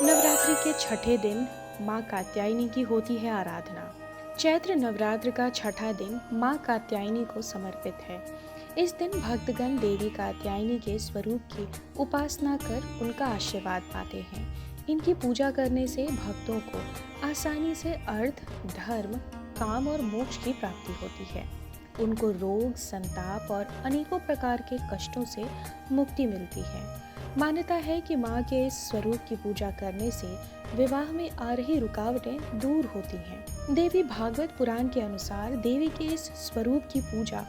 नवरात्रि के छठे दिन माँ कात्यायनी की होती है आराधना। चैत्र नवरात्र का छठा दिन माँ कात्यायनी को समर्पित है। इस दिन भक्तगण देवी कात्यायनी के स्वरूप की उपासना कर उनका आशीर्वाद पाते हैं। इनकी पूजा करने से भक्तों को आसानी से अर्थ, धर्म, काम और मोक्ष की प्राप्ति होती है। उनको रोग, संताप और अनेकों प्रकार के कष्टों से मुक्ति मिलती है। मान्यता है कि माँ के इस स्वरूप की पूजा करने से विवाह में आ रही रुकावटें दूर होती हैं। देवी भागवत पुराण के अनुसार देवी के इस स्वरूप की पूजा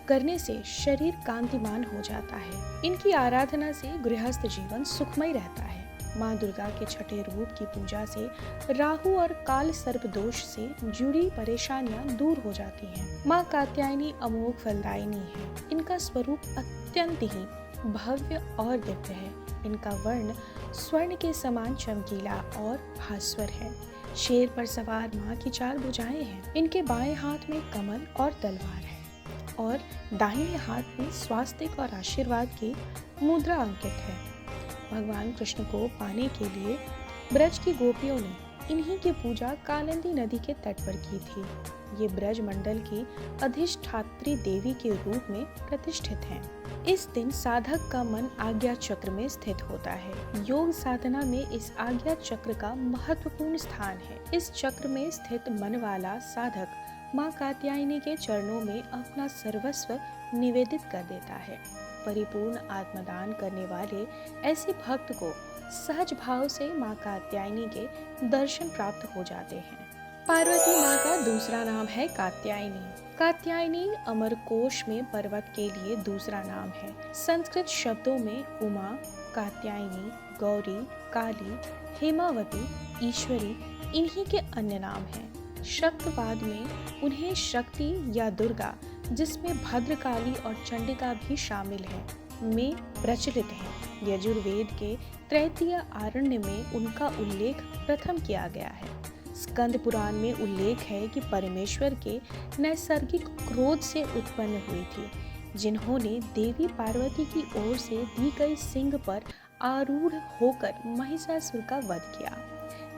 करने से शरीर कांतिमान हो जाता है। इनकी आराधना से गृहस्थ जीवन सुखमय रहता है। माँ दुर्गा के छठे रूप की पूजा से राहु और काल सर्प दोष से जुड़ी परेशानियां दूर हो जाती हैं। माँ कात्यायनी अमोघ फलदायिनी है। इनका स्वरूप अत्यंत ही भव्य और दिव्य है। इनका वर्ण स्वर्ण के समान चमकीला और भास्वर है। शेर पर सवार माँ की 4 भुजाएं हैं। इनके बाएं हाथ में कमल और तलवार है और दाहिने हाथ में स्वास्तिक और आशीर्वाद की मुद्रा अंकित है। भगवान कृष्ण को पाने के लिए ब्रज की गोपियों ने इन्हीं की पूजा कालिंदी नदी के तट पर की थी। ये ब्रज मंडल की अधिष्ठात्री देवी के रूप में प्रतिष्ठित हैं। इस दिन साधक का मन आज्ञा चक्र में स्थित होता है। योग साधना में इस आज्ञा चक्र का महत्वपूर्ण स्थान है। इस चक्र में स्थित मन वाला साधक माँ कात्यायनी के चरणों में अपना सर्वस्व निवेदित कर देता है। परिपूर्ण आत्मदान करने वाले ऐसे भक्त को सहज भाव से माँ कात्यायनी के दर्शन प्राप्त हो जाते हैं। पार्वती माँ का दूसरा नाम है कात्यायनी। कात्यायनी अमरकोश में पर्वत के लिए दूसरा नाम है। संस्कृत शब्दों में उमा, कात्यायनी, गौरी, काली, हेमावती, ईश्वरी इन्हीं के अन्य नाम हैं। शक्तवाद में उन्हें शक्ति या दुर्गा, जिसमें भद्रकाली और चंडिका भी शामिल है, में प्रचलित है। यजुर्वेद के तृतीय आरण्य में उनका उल्लेख प्रथम किया गया है। स्कंद पुराण में उल्लेख है कि परमेश्वर के नैसर्गिक क्रोध से उत्पन्न हुई थी, जिन्होंने देवी पार्वती की ओर से दी गई सिंह पर आरूढ़ होकर महिषासुर का वध किया।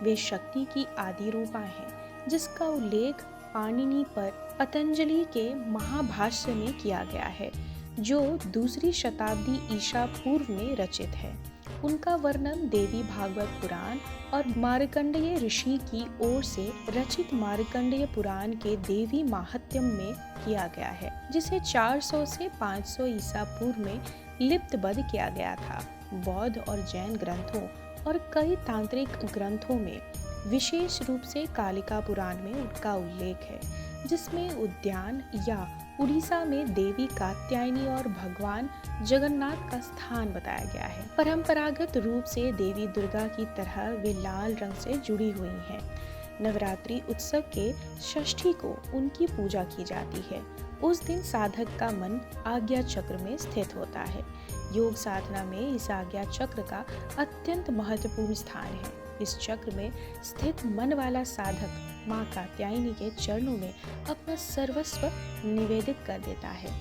वे शक्ति की आदि रूपा हैं, जिसका उल्लेख पाणिनि पर पतंजलि के महाभाष्य में किया गया है, जो 2री शताब्दी ईसा पूर्व में रचित है। उनका वर्णन देवी भागवत पुराण और मार्कंडेय ऋषि की ओर से रचित मार्कंडेय पुराण के देवी माहात्म्य में किया गया है, जिसे 400 से 500 ईसा पूर्व में लिप्तबद्ध किया गया था। बौद्ध और जैन ग्रंथों और कई तांत्रिक ग्रंथों में, विशेष रूप से कालिका पुराण में उनका उल्लेख है, जिसमें उद्यान या उड़ीसा में देवी कात्यायनी और भगवान जगन्नाथ का स्थान बताया गया है। परंपरागत रूप से देवी दुर्गा की तरह वे लाल रंग से जुड़ी हुई हैं। नवरात्रि उत्सव के षष्ठी को उनकी पूजा की जाती है। उस दिन साधक का मन आज्ञा चक्र में स्थित होता है। योग साधना में इस आज्ञा चक्र का अत्यंत महत्वपूर्ण स्थान है। इस चक्र में स्थित मन वाला साधक माँ कात्यायनी के चरणों में अपना सर्वस्व निवेदित कर देता है।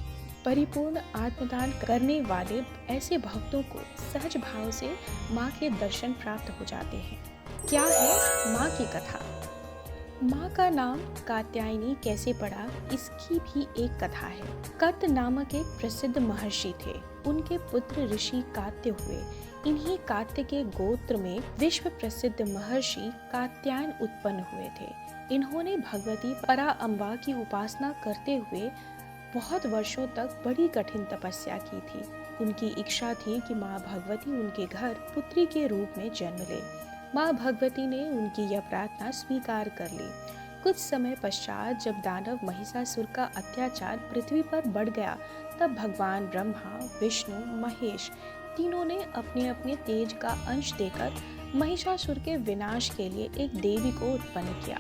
परिपूर्ण आत्मदान करने वाले ऐसे भक्तों को सहज भाव से माँ के दर्शन प्राप्त हो जाते हैं। क्या है माँ की कथा? माँ का नाम कात्यायनी कैसे पड़ा, इसकी भी एक कथा है। कत नामक एक प्रसिद्ध महर्षि थे। उनके पुत्र ऋषि कात्य हुए। इन्हीं कात्य के गोत्र में विश्व प्रसिद्ध महर्षि कात्यायन उत्पन्न हुए थे। इन्होंने भगवती परा अम्बा की उपासना करते हुए बहुत वर्षों तक बड़ी कठिन तपस्या की थी। उनकी इच्छा थी कि माँ भगवती उनके घर पुत्री के रूप में जन्म ले। माँ भगवती ने उनकी यह प्रार्थना स्वीकार कर ली। कुछ समय पश्चात जब दानव महिषासुर का अत्याचार पृथ्वी पर बढ़ गया, तब भगवान ब्रह्मा, विष्णु, महेश तीनों ने अपने अपने तेज का अंश देकर महिषासुर के विनाश के लिए एक देवी को उत्पन्न किया।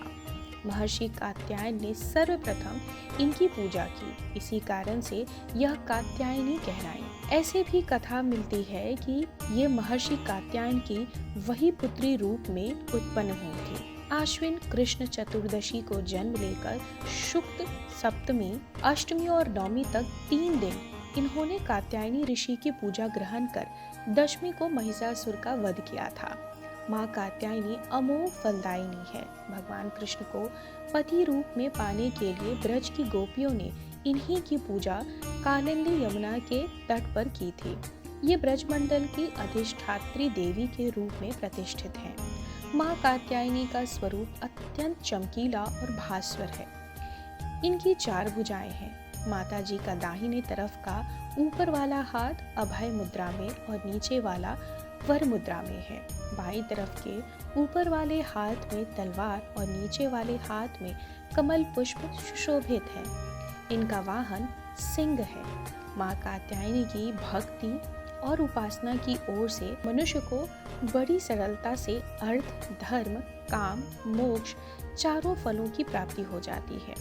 महर्षि कात्यायन ने सर्वप्रथम इनकी पूजा की। इसी कारण से यह कात्यायनी कहलाई। ऐसे भी कथा मिलती है कि ये महर्षि कात्यायन की वही पुत्री रूप में उत्पन्न हुई थी। आश्विन कृष्ण चतुर्दशी को जन्म लेकर शुक्ल सप्तमी, अष्टमी और नवमी तक 3 दिन इन्होंने कात्यायनी ऋषि की पूजा ग्रहण कर दशमी को महिषासुर का वध किया था। माँ कात्यायनी अमोघ फलदायिनी है। भगवान कृष्ण को पति रूप में पाने के लिए ब्रज की गोपियों ने इन्हीं की पूजा कालिंदी यमुना के तट पर की थी। ये ब्रजमंडल की अधिष्ठात्री देवी के रूप में प्रतिष्ठित हैं। माँ कात्यायनी का स्वरूप अत्यंत चमकीला और भास्वर है। इनकी 4 भुजाएं हैं। माता जी का दाहिने तरफ का ऊपर वाला हाथ अभय मुद्रा में और नीचे वाला वर मुद्रा में है। बाईं तरफ के ऊपर वाले हाथ में तलवार और नीचे वाले हाथ में कमल पुष्प सुशोभित है। इनका वाहन सिंह है। माँ कात्यायनी की भक्ति और उपासना की ओर से मनुष्य को बड़ी सरलता से अर्थ, धर्म, काम, मोक्ष 4 फलों की प्राप्ति हो जाती है।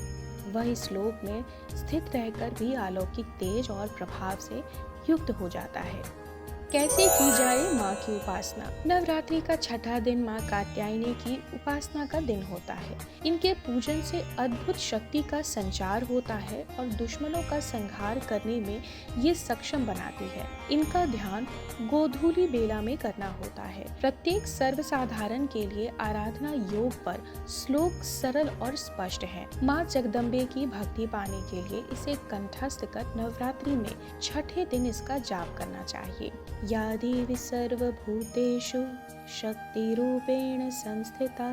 वह इस लोक में स्थित रहकर भी अलौकिक तेज और प्रभाव से युक्त हो जाता है। कैसे की जाए माँ की उपासना? नवरात्रि का 6ठा दिन माँ कात्यायनी की उपासना का दिन होता है। इनके पूजन से अद्भुत शक्ति का संचार होता है और दुश्मनों का संहार करने में ये सक्षम बनाती है। इनका ध्यान गोधूली बेला में करना होता है। प्रत्येक सर्वसाधारण के लिए आराधना योग पर श्लोक सरल और स्पष्ट है। माँ जगदम्बे की भक्ति पाने के लिए इसे कंठस्थ कर नवरात्रि में 6ठे दिन इसका जाप करना चाहिए। या देवी सर्वभूतेषु शक्तिरूपेण संस्थिता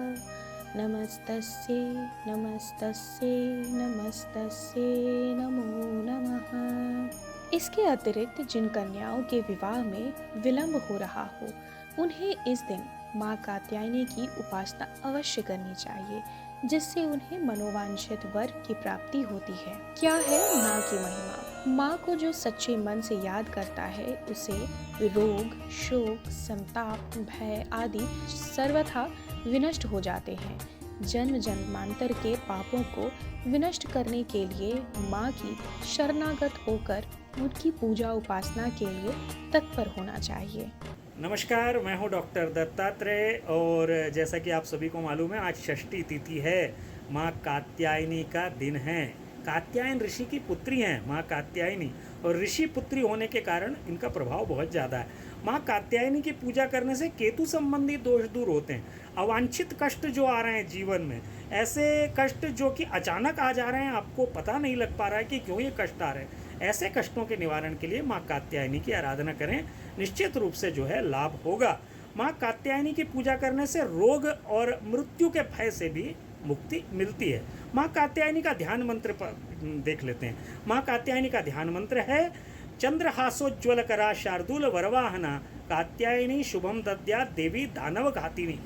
नमस्तस्यै नमस्तस्यै नमस्तस्यै नमो नमः। इसके अतिरिक्त जिन कन्याओं के विवाह में विलंब हो रहा हो, उन्हें इस दिन माँ कात्यायनी की उपासना अवश्य करनी चाहिए, जिससे उन्हें मनोवांछित वर की प्राप्ति होती है। क्या है माँ की महिमा? माँ को जो सच्चे मन से याद करता है, उसे रोग, शोक, संताप, भय आदि सर्वथा विनष्ट हो जाते हैं। जन्म जन्मांतर के पापों को विनष्ट करने के लिए माँ की शरणागत होकर उनकी पूजा उपासना के लिए तत्पर होना चाहिए। नमस्कार, मैं हूं डॉक्टर दत्तात्रेय और जैसा कि आप सभी को मालूम है, आज षष्ठी तिथि है। माँ कात्यायनी का दिन है। कात्यायन ऋषि की पुत्री हैं माँ कात्यायनी, और ऋषि पुत्री होने के कारण इनका प्रभाव बहुत ज़्यादा है। माँ कात्यायनी की पूजा करने से केतु संबंधी दोष दूर होते हैं। अवांछित कष्ट जो आ रहे हैं जीवन में, ऐसे कष्ट जो कि अचानक आ जा रहे हैं, आपको पता नहीं लग पा रहा है कि क्यों ये कष्ट आ रहे हैं, ऐसे कष्टों के निवारण के लिए माँ कात्यायनी की आराधना करें। निश्चित रूप से जो है लाभ होगा। माँ कात्यायनी की पूजा करने से रोग और मृत्यु के भय से भी मुक्ति मिलती है। माँ कात्यायनी का ध्यान मंत्र पर देख लेते हैं। माँ कात्यायनी का ध्यान मंत्र है चंद्रहासोज्ज्वल करा शार्दूल वरवाहना कात्यायनी शुभम दद्या देवी दानव घातिनी।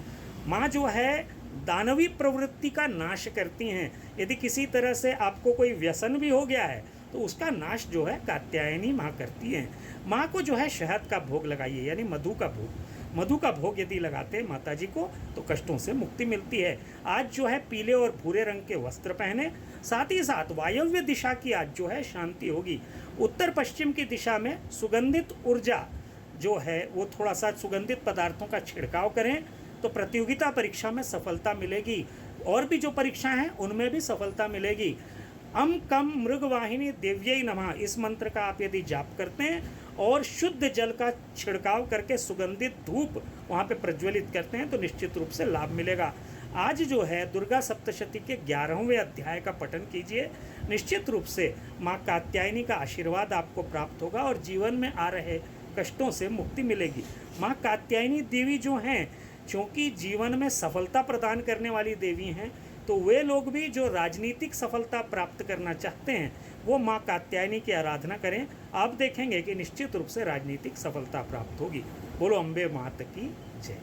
माँ जो है दानवी प्रवृत्ति का नाश करती हैं। यदि किसी तरह से आपको कोई व्यसन भी हो गया है तो उसका नाश जो है कात्यायनी माँ करती हैं। माँ को जो है शहद का भोग लगाइए, यानी मधु का भोग। मधु का भोग यदि लगाते हैं माता जी को तो कष्टों से मुक्ति मिलती है। आज जो है पीले और भूरे रंग के वस्त्र पहने, साथ ही साथ वायव्य दिशा की आज जो है शांति होगी। उत्तर पश्चिम की दिशा में सुगंधित ऊर्जा जो है वो थोड़ा सा सुगंधित पदार्थों का छिड़काव करें तो प्रतियोगिता परीक्षा में सफलता मिलेगी। और भी जो परीक्षाएं हैं उनमें भी सफलता मिलेगी। अम कम मृगवाहिनी देव्यै नमः, इस मंत्र का आप यदि जाप करते हैं और शुद्ध जल का छिड़काव करके सुगंधित धूप वहाँ पे प्रज्वलित करते हैं तो निश्चित रूप से लाभ मिलेगा। आज जो है दुर्गा सप्तशती के 11वें अध्याय का पठन कीजिए। निश्चित रूप से माँ कात्यायनी का आशीर्वाद आपको प्राप्त होगा और जीवन में आ रहे कष्टों से मुक्ति मिलेगी। माँ कात्यायनी देवी जो हैं, चूँकि जीवन में सफलता प्रदान करने वाली देवी हैं, तो वे लोग भी जो राजनीतिक सफलता प्राप्त करना चाहते हैं वो माँ कात्यायनी की आराधना करें। आप देखेंगे कि निश्चित रूप से राजनीतिक सफलता प्राप्त होगी। बोलो अम्बे मात की जय।